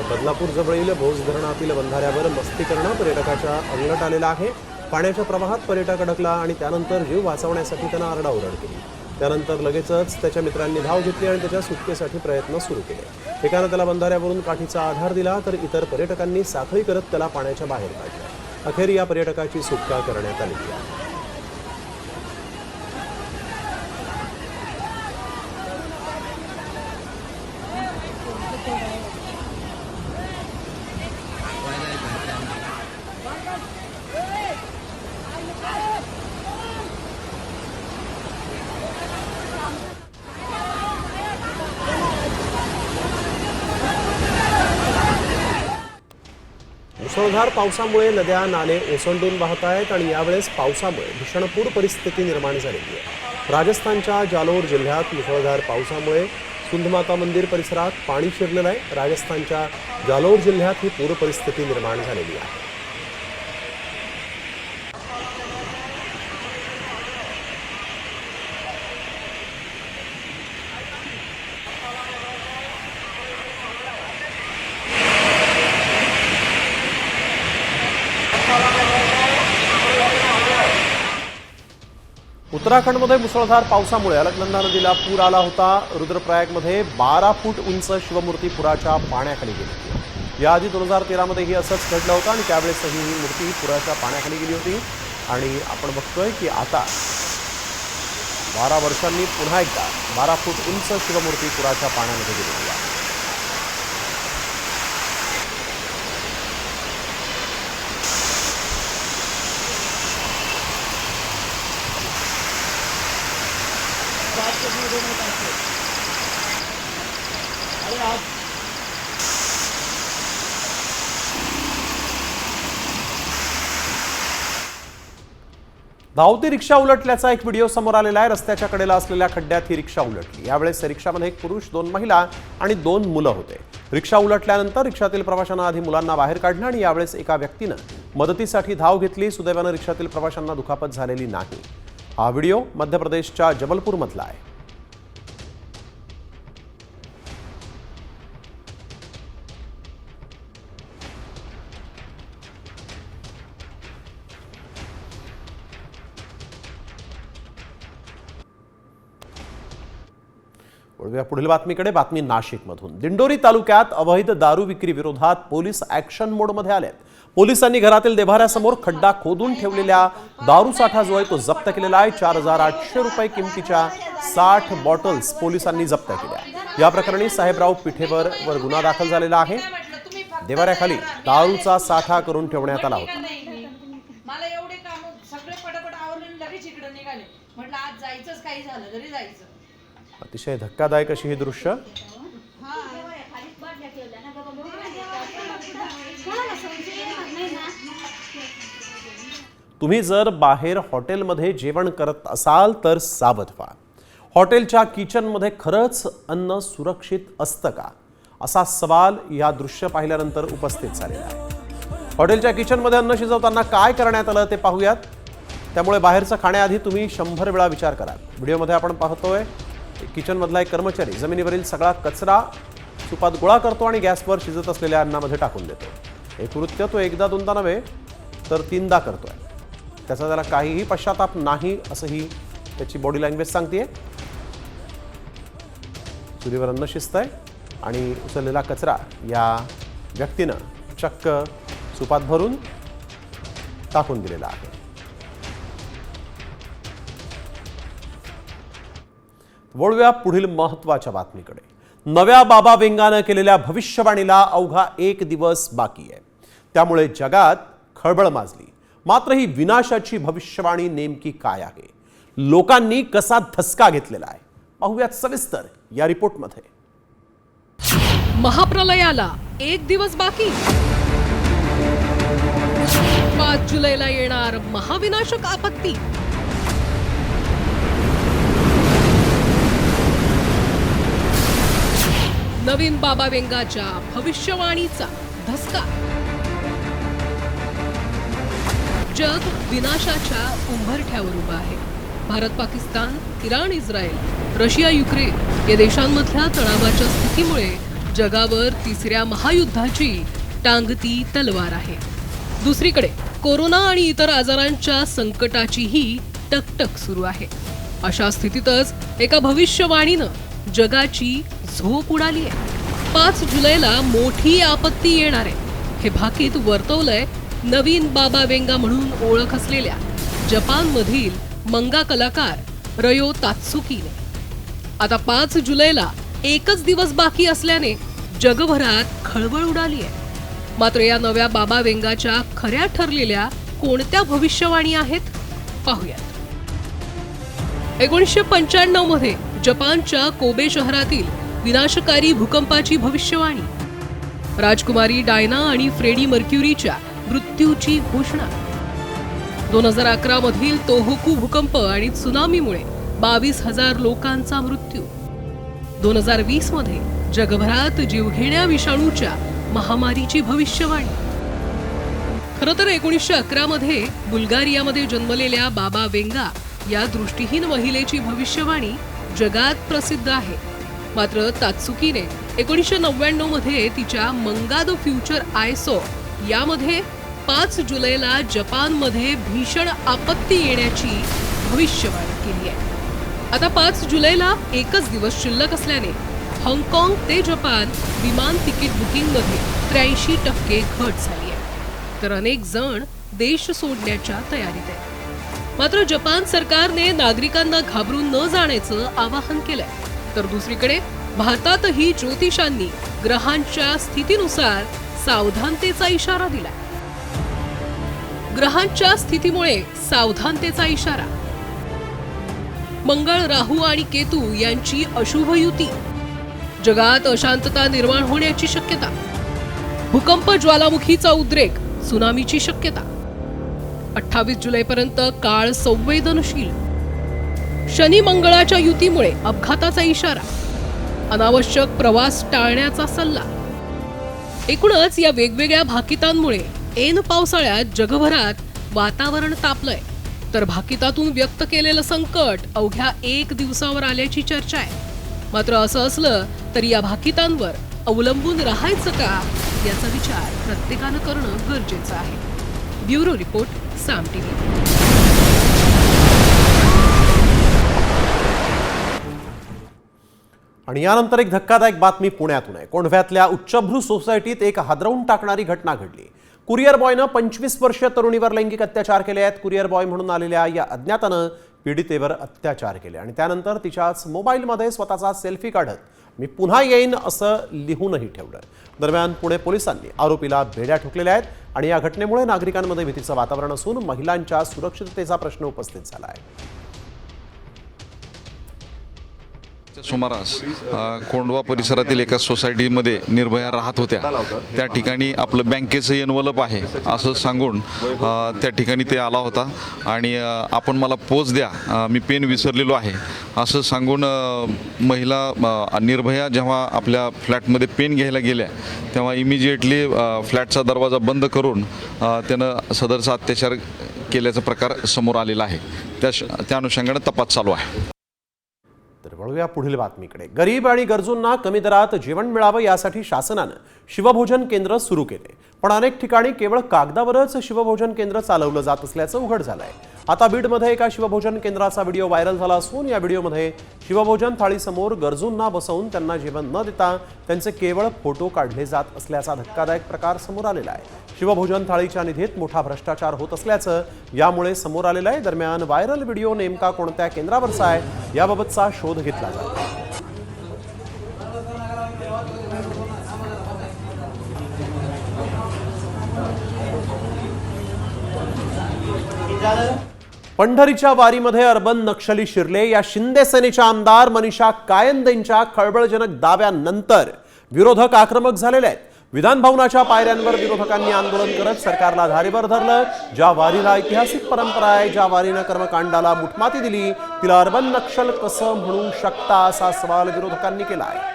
S1: बदलापूर जवळील भोस धरणातील बंधाऱ्यावर मस्ती करणं पर्यटकाच्या अंगलट आलेलं आहे. पाण्याच्या प्रवाहात पर्यटक अडकला आणि त्यानंतर जीव वाचवण्यासाठी त्यानं आरडाओरड केली. त्यानंतर लगेचच त्याच्या मित्रांनी धाव घेतली आणि त्याच्या सुटकेसाठी प्रयत्न सुरू केले. एकानं त्याला बंधाऱ्यावरून काठीचा आधार दिला तर इतर पर्यटकांनी साखळी करत त्याला पाण्याच्या बाहेर काढलं. अखेर या पर्यटकाची सुटका करण्यात आली आहे. मुसळधार पावसामुळे नद्या नाले ओसंडून वाहत आहेत आणि यावेळेस पावसामुळे भीषण पूर परिस्थिती निर्माण झालेली आहे. राजस्थानच्या जालोर जिल्ह्यात मुसळधार पावसामुळे सुंदमाता मंदिर परिसरात पाणी शिरलेलं आहे. राजस्थानच्या जालोर जिल्ह्यात ही पूर परिस्थिती निर्माण झालेली आहे. उत्तराखंडमध्ये मुसळधार पावसामुळे अलकनंदा नदीला पूर आला होता. रुद्रप्रयागमध्ये 12 फूट उंच शिवमूर्ती पुराच्या पाण्याखाली गेली. याआधी 2013 मध्येही असंच घडलं होतं आणि त्यावेळेसही ही मूर्ती पुराच्या पाण्याखाली गेली होती. आणि आपण बघतोय की आता 12 वर्षांनी पुन्हा एकदा 12 फूट उंच शिवमूर्ती पुराच्या पाण्यामध्ये गेलेली आहे. धावती रिक्षा उलटल्याचा एक व्हिडिओ समोर आलेला आहे. रस्त्याच्या कडेला असलेल्या खड्ड्यात ही रिक्षा उलटली. यावेळेस रिक्षामध्ये एक पुरुष, 2 महिला आणि 2 मुलं होते. रिक्षा उलटल्यानंतर रिक्षातील प्रवाशांना आधी मुलांना बाहेर काढलं आणि यावेळेस एका व्यक्तीनं मदतीसाठी धाव घेतली. सुदैवानं रिक्षातील प्रवाशांना दुखापत झालेली नाही. हा व्हिडिओ मध्य प्रदेशच्या जबलपूरमधला आहे. वळूया पुढील बातमीकडे. बातमी नाशिकमधून. दिंडोरी तालुक्यात अवैध दारू विक्री विरोधात पोलीस ॲक्शन मोडमध्ये आलेत. पोलिसांनी घरातील देव्हाऱ्यासमोर खड्डा खोदून ठेवलेल्या दारू साठा जो आहे तो जप्त केलेला आहे. 4,800 रुपये किमतीच्या 60 बॉटल्स पोलिसांनी जप्त केल्या. या प्रकरणी साहेबराव पिठेवर गुन्हा दाखल झालेला आहे. देव्हाऱ्याखाली दारूचा साठा करून ठेवण्यात आला होता.
S20: मला एवढे काम सगळे पटापट आवरून लगेच इकडे निघाले. म्हटलं आज जायचंच, काही झालं तरी जायचं.
S1: अतिशय धक्कादायक अशी ही दृश्य. तुम्ही जर बाहेर हॉटेलमध्ये जेवण करत असाल तर सावध व्हा. हॉटेलच्या किचनमध्ये खरंच अन्न सुरक्षित असतं का, असा सवाल या दृश्य पाहिल्यानंतर उपस्थित झालेला आहे. हॉटेलच्या किचनमध्ये अन्न शिजवताना काय करण्यात आलं ते पाहूयात. त्यामुळे बाहेरचं खाण्याआधी तुम्ही 100 वेळा विचार करा. व्हिडिओमध्ये आपण पाहतोय किचनमधला एक कर्मचारी जमिनीवरील सगळा कचरा सुपात गोळा करतो आणि गॅसवर शिजत असलेल्या अन्नामध्ये टाकून देतो. हे कृत्य तो एकदा दोनदा नव्हे तर 3दा करतोय. त्याचा त्याला काहीही पश्चाताप नाही असंही त्याची बॉडी लँग्वेज सांगतेय. चुलीवर अन्न शिजतंय आणि उचललेला कचरा या व्यक्तीनं चक्क सुपात भरून टाकून दिलेला आहे. वळूया पुढील महत्त्वाच्या बातमीकडे. नव्या बाबा वेंगानं केलेल्या भविष्यवाणीला अवघा 1 दिवस बाकी आहे. त्यामुळे जगात खळबळ माजली. मात्र ही विनाशाची भविष्यवाणी नेमकी काय आहे, लोकांनी कसा धसका घेतलेला आहे, पाहूयात सविस्तर या रिपोर्टमध्ये.
S21: महाप्रलयाला 1 दिवस बाकी. 5 जुलैला येणार महाविनाशक आपत्ती. नवीन बाबा वेंगाच्या भविष्यवाणीचा धसका. जग विनाशाच्या उंबरठ्यावर उभं आहे. Bharat, Pakistan, Iran, Israel, Russia, Ukraine या देशांमधल्या तणावाच्या स्थितीमुळे जगावर 3ऱ्या महायुद्धाची टांगती तलवार आहे. दुसरीकडे कोरोना आणि इतर आजारांच्या संकटाचीही टकटक सुरू आहे. अशा स्थितीतच एका भविष्यवाणीनं जगाची झोप उडाली आहे. 5 जुलैला मोठी आपत्ती येणार आहे हे भाकीत वर्तवलंय नवीन बाबा वेंगा म्हणून ओळख असलेल्या जपानमधील मंगा कलाकार रयो तात्सुकीने. आता 5 जुलैला 1च दिवस बाकी असल्याने जगभरात खळबळ उडाली आहे. मात्र या नव्या बाबा वेंगाच्या खऱ्या ठरलेल्या कोणत्या भविष्यवाणी आहेत, पाहूयात. 1995 मध्ये जपानच्या कोबे शहरातील विनाशकारी भूकंपाची भविष्यवाणी. राजकुमारी डायना आणि फ्रेडी मर्क्युरीच्या मृत्यूची घोषणा. 2011 मधील तोहोकू भूकंप आणि त्सुनामीमुळे 22,000 लोकांचा मृत्यू. 2020 मध्ये जगभरात जीवघेण्या विषाणूच्या महामारीची भविष्यवाणी. खरं तर 1911 मध्ये बुल्गारियामध्ये जन्मलेल्या बाबा वेंगा या दृष्टीहीन महिलेची भविष्यवाणी जगात प्रसिद्ध आहे. मात्र तात्सुकीने 1999 मध्ये तिच्या मंगा द फ्युचर आय सॉ यामध्ये 5 जुलैला जपानमध्ये भीषण आपत्ती येण्याची भविष्यवाणी केली आहे. आता 5 जुलैला 1च दिवस शिल्लक असल्याने हाँगकाँग ते जपान विमान तिकीट बुकिंगमध्ये 83% घट झाली आहे. तर अनेक जण देश सोडण्याच्या तयारीत आहेत. मात्र जपान सरकारने नागरिकांना घाबरून न जाण्याचं आवाहन केलंय. तर दुसरीकडे भारतातही ज्योतिषांनी ग्रहांच्या स्थितीनुसार सावधानतेचा इशारा दिला. ग्रहांच्या स्थितीमुळे सावधानतेचा इशारा. मंगळ, राहू आणि केतू यांची अशुभ युती. जगात अशांतता निर्माण होण्याची शक्यता. भूकंप, ज्वालामुखीचा उद्रेक, सुनामीची शक्यता. 28 जुलैपर्यंत काळ संवेदनशील. शनी मंगळाच्या युतीमुळे अपघाताचा इशारा. अनावश्यक प्रवास टाळण्याचा सल्ला. एकूणच या वेगवेगळ्या भाकितांमुळे ऐन पावसाळ्यात जगभरात वातावरण तापलंय. तर भाकितातून व्यक्त केलेलं संकट अवघ्या 1 दिवसावर आल्याची चर्चा आहे. मात्र असं असलं तरी या भाकितांवर अवलंबून राहायचं का याचा विचार प्रत्येकानं करणं गरजेचं आहे. ब्युरो रिपोर्ट, साम टीव्ही.
S1: आणि यानंतर एक धक्कादायक बातमी पुण्यातून आहे. कोंढव्यातल्या उच्चभ्रू सोसायटीत एक हादरवून टाकणारी घटना घडली. कुरिअर बॉयनं 25 वर्षीय तरुणीवर लैंगिक अत्याचार केले आहेत. कुरिअर बॉय म्हणून आलेल्या या अज्ञातानं पीडितेवर अत्याचार केले आणि त्यानंतर तिच्याच मोबाईलमध्ये स्वतःचा सेल्फी काढत मी पुन्हा येईन असं लिहूनही ठेवलं. दरम्यान पुणे पोलिसांनी आरोपीला बेड्या ठोकलेल्या आहेत आणि या घटनेमुळे नागरिकांमध्ये भीतीचं वातावरण असून महिलांच्या सुरक्षिततेचा प्रश्न उपस्थित झाला आहे.
S22: सुमारास कोंढवा परिसरातील एका सोसायटीमध्ये निर्भया राहत होत्या. त्या ठिकाणी आपलं बँकेचं एनवलप आहे असं सांगून त्या ठिकाणी ते आला होता आणि आपण मला पोच द्या, मी पेन विसरलेलो आहे असं सांगून महिला निर्भया जेव्हा आपल्या फ्लॅटमध्ये पेन घ्यायला गेल्या तेव्हा इमिजिएटली फ्लॅटचा दरवाजा बंद करून त्यानं सदरचा अत्याचार केल्याचा प्रकार समोर आलेला आहे. त्या अनुषंगाने तपास चालू आहे.
S1: तर वळूया पुढील बातमीकडे. गरीब आणि गरजूंना कमी दरात जेवण मिळावं यासाठी शासनानं शिवभोजन केंद्र सुरू केले. पण अनेक ठिकाणी केवळ कागदावरच शिवभोजन केंद्र चालवलं जात असल्याचं उघड झालंय। आता बीडमध्ये एका शिवभोजन केंद्राचा व्हिडिओ व्हायरल झाला असून या व्हिडिओमध्ये शिवभोजन थाळीसमोर गरजूंना बसवून त्यांना जेवण न देता त्यांचे केवळ फोटो काढले जात असल्याचा धक्कादायक प्रकार समोर आलेला आहे। शिवभोजन थाळीच्या निधीत मोठा भ्रष्टाचार होत असल्याचं यामुळे समोर आलेलं आहे। दरम्यान व्हायरल व्हिडिओ नेमका कोणत्या केंद्रावरचा आहे याबाबतचा शोध घेतला जातो। पंढरीच्या वारीमध्ये अर्बन नक्षली शिरले। या शिंदे सेनेच्या आमदार मनीषा कायंदेंच्या खळबळजनक दाव्यानंतर विरोधक आक्रमक झालेले आहेत। विधान भवनाच्या पायऱ्यांवर विरोधकांनी आंदोलन करत सरकारला धारेवर धरलं। ज्या वारीला ऐतिहासिक परंपरा आहे, ज्या वारीनं कर्मकांडाला मुठमाती दिली, तिला अर्बन नक्षल कसं म्हणू शकता असा सवाल विरोधकांनी केला आहे।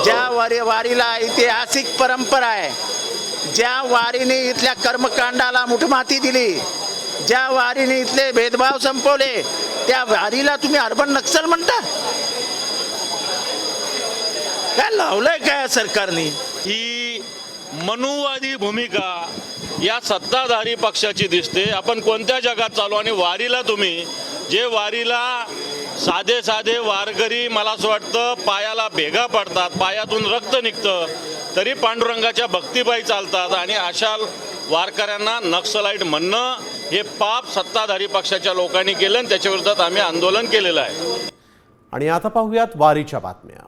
S3: ज्या वारीला ऐतिहासिक परंपरा आहे, ज्या वारीने इथल्या कर्मकांडाला मुठमाती दिली, ज्या वारीने इथले भेदभाव संपवले, त्या वारीला तुम्ही अर्बन नक्सल म्हणता? काय लावलंय काय सरकारने?
S4: ही मनुवादी भूमिका या सत्ताधारी पक्षाची दिसते। आपण कोणत्या जगात चालू? आणि वारीला तुम्ही जे वारीला साधे साधे वारकरी मला असं वाटतं पायाला भेगा पडतात, पायातून रक्त निघतं, तरी पांडुरंगाच्या भक्तिपायी चालतात आणि अशा वारकऱ्यांना नक्सलाईट म्हणणं हे पाप सत्ताधारी पक्षाच्या लोकांनी केलं आणि त्याच्या विरोधात आम्ही आंदोलन केलेलं आहे।
S1: आणि आता पाहूयात वारीच्या बातम्या।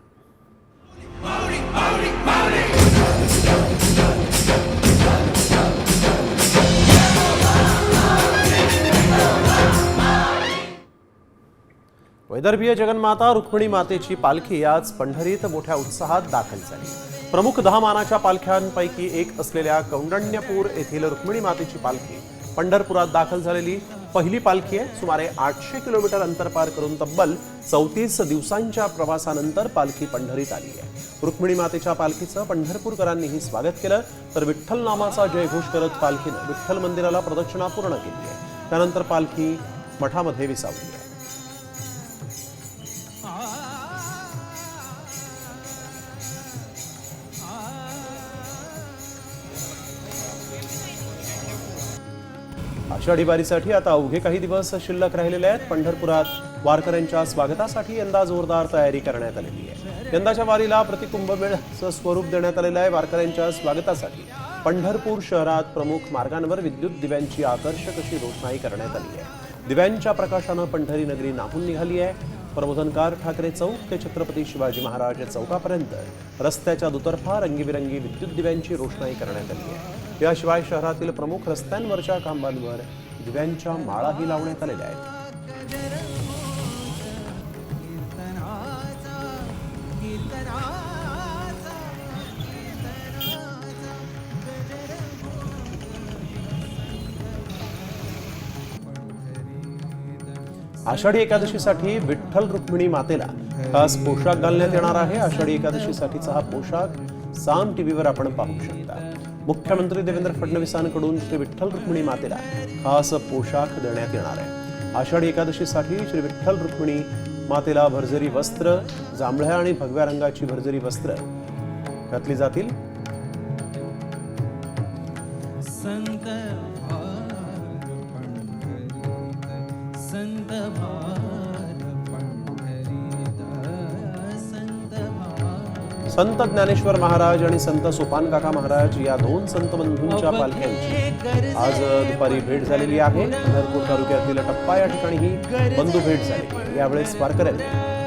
S1: वैदर्भीय जगन्माता रुक्मिणी मातेची पालखी आज पंढरीत मोठ्या उत्साहात दाखल झाली। प्रमुख 10 मानाच्या पालख्यांपैकी एक असलेल्या कौंडण्यपूर येथील रुक्मिणी मातेची पालखी पंढरपुरात दाखल झालेली पहिली पालखी आहे। सुमारे 800 किलोमीटर अंतर पार करून तब्बल 34 दिवसांच्या प्रवासानंतर पालखी पंढरीत आली आहे। रुक्मिणी मातेच्या पालखीचं पंढरपूरकरांनीही स्वागत केलं, तर विठ्ठल नामाचा जयघोष करत पालखीनं विठ्ठल मंदिराला प्रदक्षिणा पूर्ण केली आहे। त्यानंतर पालखी मठामध्ये विसावली आहे। आषाढी वारीसाठी आता अवघे काही दिवस शिल्लक राहिलेले आहेत। पंढरपुरात वारकऱ्यांच्या स्वागतासाठी यंदा जोरदार तयारी करण्यात आलेली आहे। यंदाच्या वारीला प्रतिकुंभमेळ्याचं स्वरूप देण्यात आलेलं आहे। वारकऱ्यांच्या स्वागतासाठी पंढरपूर शहरात प्रमुख मार्गांवर विद्युत दिव्यांची आकर्षक अशी रोषणाई करण्यात आली आहे। दिव्यांच्या प्रकाशानं पंढरी नगरी नाहून निघाली आहे। प्रबोधनकार ठाकरे चौक ते छत्रपती शिवाजी महाराज चौकापर्यंत रस्त्याच्या दुतर्फा रंगीबिरंगी विद्युत दिव्यांची रोषणाई करण्यात आली आहे। याशिवाय शहरातील प्रमुख रस्त्यांवरच्या खांबांवर दिव्यांच्या माळाही लावण्यात आलेल्या आहेत। आषाढी एकादशीसाठी विठ्ठल रुक्मिणी मातेला खास पोशाख घालण्यात येणार आहे। आषाढी एकादशीसाठीचा हा पोशाख साम टीव्हीवर आपण पाहू शकता। मुख्यमंत्री देवेंद्र फडणवीसांकडून श्री विठ्ठल रुक्मिणी मातेला खास पोशाख देण्यात येणार आहे। आषाढी एकादशीसाठी श्री विठ्ठल रुक्मिणी मातेला भरजरी वस्त्र, जांभळ्या आणि भगव्या रंगाची भरजरी वस्त्र घातली जातील। संत ज्ञानेश्वर महाराज आणि संत सोपानकाका महाराज या 2 संत बंधूंच्या पालख्यांची आज दुपारी भेट झालेली आहे। पंढरपूर तालुक्यातील टप्पा या ठिकाणीही बंधू भेट झाली। यावेळेस वारकऱ्यांनी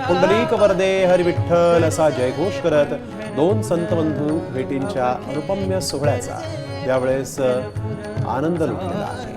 S1: पुंडलिक वरदे हरी विठ्ठल असा जयघोष करत 2 संत बंधू भेटींच्या अनुपम्य सोहळ्याचा यावेळेस आनंद लुटलेला आहे।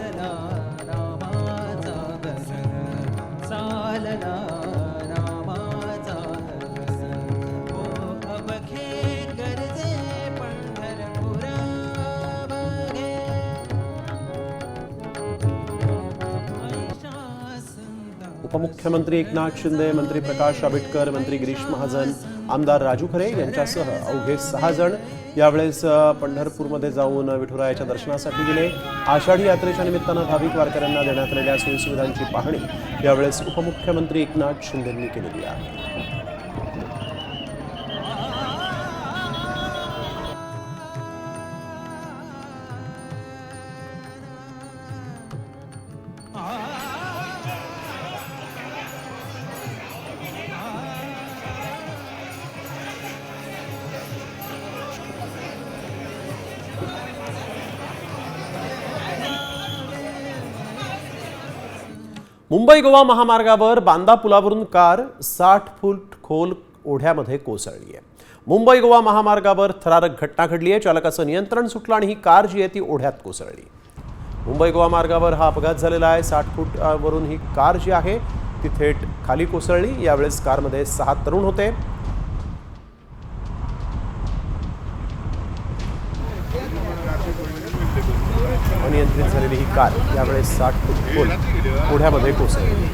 S1: उपमुख्यमंत्री एकनाथ शिंदे, मंत्री प्रकाश आंबेडकर, मंत्री गिरीश महाजन, आमदार राजू खरे यांच्यासह अवघे 6 जण यावेळेस पंढरपूरमध्ये जाऊन विठुरायाच्या दर्शनासाठी गेले। आषाढी यात्रेच्या निमित्तानं भाविक वारकऱ्यांना देण्यात आलेल्या सोयीसुविधांची पाहणी यावेळेस उपमुख्यमंत्री एकनाथ शिंदेंनी केलेली आहे। मुंबई गोवा महामार्गावर बांदा पुलावरून कार 60 फूट खोल ओढ्यामध्ये कोसळली आहे. मुंबई गोवा महामार्गावर थरारक घटना घडली आहे. चालकाचं नियंत्रण सुटलं आणि ही कार जी आहे ती ओढ्यात कोसळली. मुंबई गोवा मार्गावर हा अपघात झालेला आहे. 60 फूटवरून ही कार जी आहे ती थेट खाली कोसळली. यावेळेस कारमध्ये 6 तरुण होते. अनियंत्रित झालेली ही कार यावेळेस 60 फूट खोल ओढ्यामध्ये कोसळली.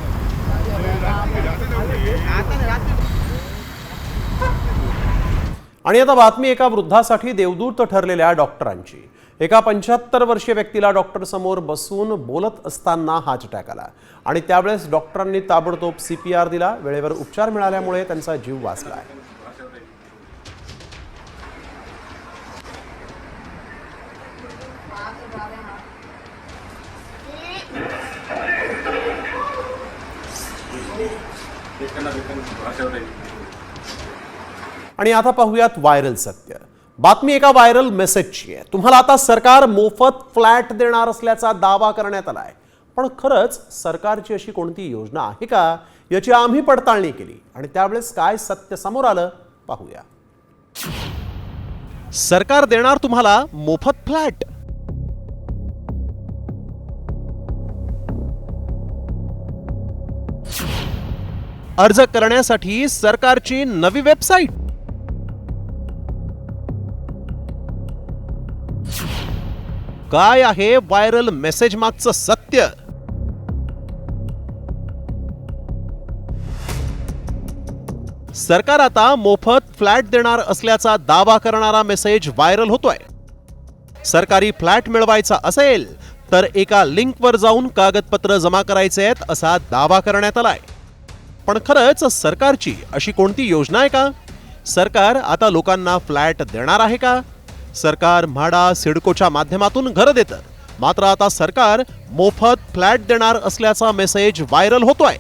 S1: आणि आता बातमी एका वृद्धासाठी देवदूत ठरलेल्या डॉक्टरांची. एका 75 वर्षीय व्यक्तीला डॉक्टर समोर बसून बोलत असताना हार्ट अटॅक आला आणि त्यावेळेस डॉक्टरांनी ताबडतोब CPR दिला. वेळेवर उपचार मिळाल्यामुळे त्यांचा जीव वाचला आहे. आणि आता पाहूयात व्हायरल सत्य. बातमी एका व्हायरल मेसेजची आहे. तुम्हाला आता सरकार मोफत फ्लॅट देणार असल्याचा दावा करण्यात आलाय. पण खरंच सरकारची अशी कोणती योजना आहे का याची आम्ही पडताळणी केली आणि त्यावेळेस काय सत्य समोर आलं पाहूया. सरकार देणार तुम्हाला मोफत फ्लॅट. अर्ज करण्यासाठी सरकारची नवी वेबसाईट. काय आहे व्हायरल मेसेज मागचं सत्य? सरकार आता मोफत फ्लॅट देणार असल्याचा दावा करणारा मेसेज व्हायरल होतोय. सरकारी फ्लॅट मिळवायचा असेल तर एका लिंकवर जाऊन कागदपत्र जमा करायचे आहेत असा दावा करण्यात आलाय. पण खरंच सरकारची अशी कोणती योजना आहे का? सरकार आता लोकांना फ्लॅट देणार आहे का? सरकार म्हाडा सिडकोच्या माध्यमातून घर देतं, मात्र आता सरकार मोफत फ्लॅट देणार असल्याचा मेसेज व्हायरल होतोय.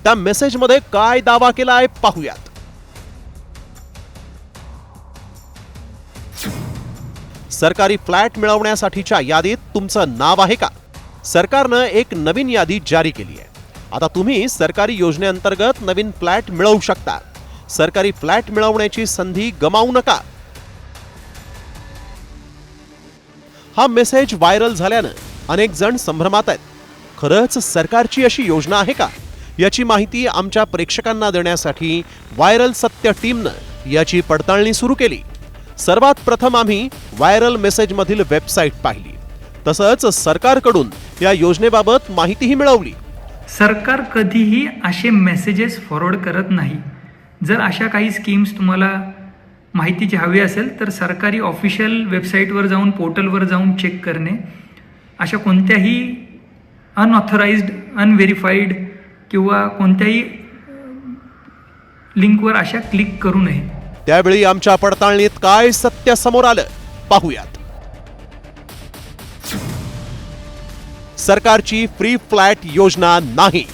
S1: त्या मेसेजमध्ये काय दावा केलाय पाहूयात. सरकारी फ्लॅट मिळवण्यासाठीच्या यादीत तुमचं नाव आहे का? सरकारनं एक नवीन यादी जारी केली आहे. आता तुम्ही सरकारी योजनेअंतर्गत नवीन फ्लॅट मिळवू शकता. सरकारी फ्लॅट मिळवण्याची संधी गमावू नका. हा मेसेज व्हायरल झाल्यानं अनेक जण संभ्रमात आहेत. खरंच सरकारची अशी योजना आहे का याची माहिती आमच्या प्रेक्षकांना देण्यासाठी व्हायरल सत्य टीमनं याची पडताळणी सुरू केली. सर्वात प्रथम आम्ही व्हायरल मेसेजमधील वेबसाईट पाहिली. तसंच सरकारकडून या योजनेबाबत माहितीही मिळवली.
S5: सरकार कधीही असे मेसेजेस फॉरवर्ड करत नाही. जर अशा काही स्कीम्स तुम्हाला माहितीची हवी असेल तर सरकारी ऑफिशियल वेबसाईटवर जाऊन पोर्टलवर जाऊन चेक करणे. अशा कोणत्याही अनऑथराइज्ड अनव्हेरीफाईड किंवा कोणत्याही लिंकवर अशा क्लिक करू नये.
S1: त्यावेळी आमच्या पडताळणीत काय सत्य समोर आलं पाहूयात. सरकारची फ्री फ्लॅट योजना नाही.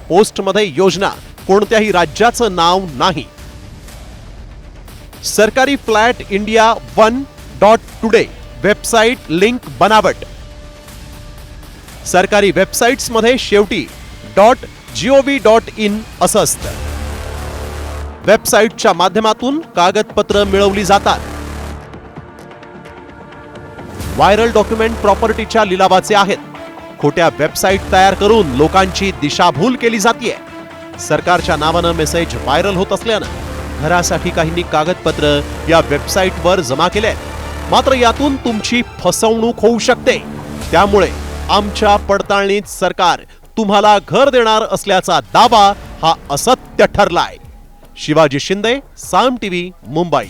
S1: पोस्टमध्ये योजना कोणत्याही राज्याचं नाव नाही. सरकारी flat India 1.today website link बनावट. सरकारी वेबसाईट्समध्ये शेवटी .gov.in असं असतं. वेबसाईटच्या माध्यमातून कागदपत्र मिळवली जातात. व्हायरल डॉक्युमेंट प्रॉपर्टीच्या लिलावाचे आहेत. खोट्या वेबसाईट तयार करून लोकांची दिशाभूल केली जाते. सरकारच्या नावानं मेसेज व्हायरल होत असल्यानं घरासाठी काहींनी कागदपत्र या वेबसाईटवर जमा केले, मात्र यातून तुमची फसवणूक होऊ शकते. त्यामुळे आमच्या पडताळणीत सरकार तुम्हाला घर देणार असल्याचा दावा हा असत्य ठरलाय. शिवाजी शिंदे, साम टीव्ही, मुंबई.